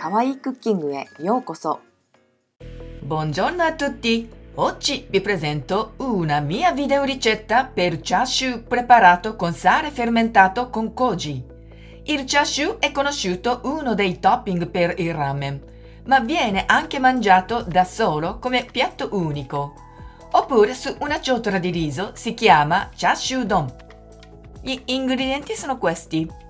かわいいクッキングへようこそ。 Buongiorno a tutti! Oggi vi presento una mia videoricetta per chashu preparato con sale fermentato con koji. Il chashu è conosciuto uno dei topping per il ramen, ma viene anche mangiato da solo come piatto unico. Oppure su una ciotola di riso si chiama chashu don. Gli ingredienti sono questi.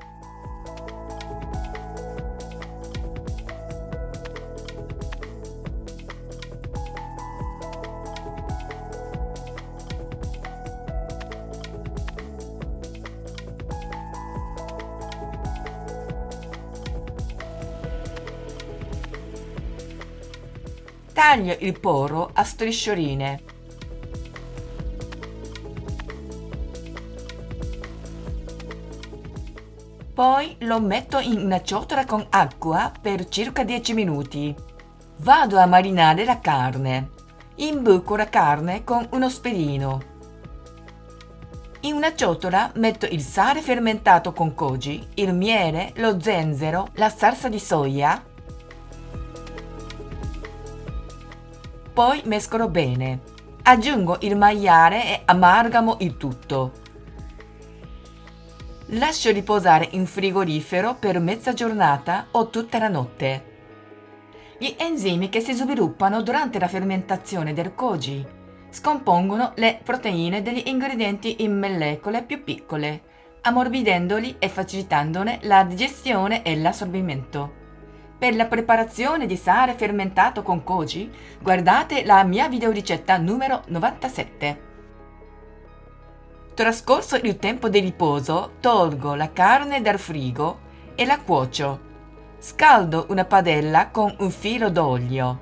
Taglio il porro a striscioline. Poi lo metto in una ciotola con acqua per circa 10 minuti. Vado a marinare la carne. Imbuco la carne con uno spiedino. In una ciotola metto il sale fermentato con koji, il miele, lo zenzero, la salsa di soia. Poi mescolo bene. Aggiungo il maiale e amalgamo il tutto. Lascio riposare in frigorifero per mezza giornata o tutta la notte. Gli enzimi che si sviluppano durante la fermentazione del koji scompongono le proteine degli ingredienti in molecole più piccole, ammorbidendoli e facilitandone la digestione e l'assorbimento. Per la preparazione di sale fermentato con koji, guardate la mia videoricetta numero 97. Trascorso il tempo di riposo, tolgo la carne dal frigo e la cuocio. Scaldo una padella con un filo d'olio.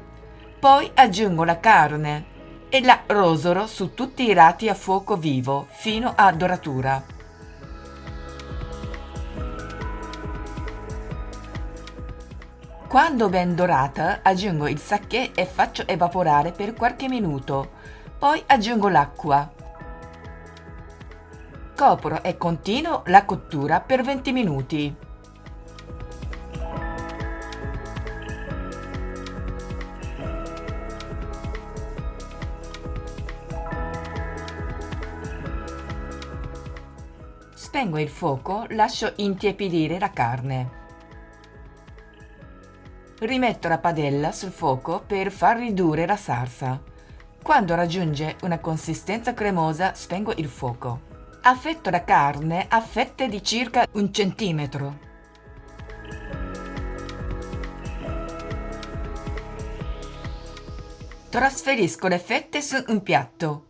Poi aggiungo la carne e la rosolo su tutti i lati a fuoco vivo fino a doratura. Quando ben dorata, aggiungo il sake e faccio evaporare per qualche minuto. Poi aggiungo l'acqua. Copro e continuo la cottura per 20 minuti. Spengo il fuoco, lascio intiepidire la carne. Rimetto la padella sul fuoco per far ridurre la salsa. Quando raggiunge una consistenza cremosa, spengo il fuoco. Affetto la carne a fette di circa 1 centimetro. Trasferisco le fette su un piatto.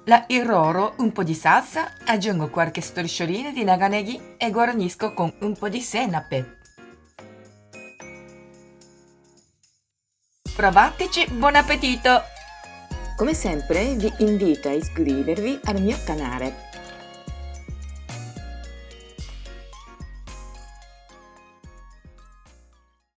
La irroro un po' di salsa, aggiungo qualche strisciolina di naganegi e guarnisco con un po' di senape. Provateci, buon appetito! Come sempre vi invito a iscrivervi al mio canale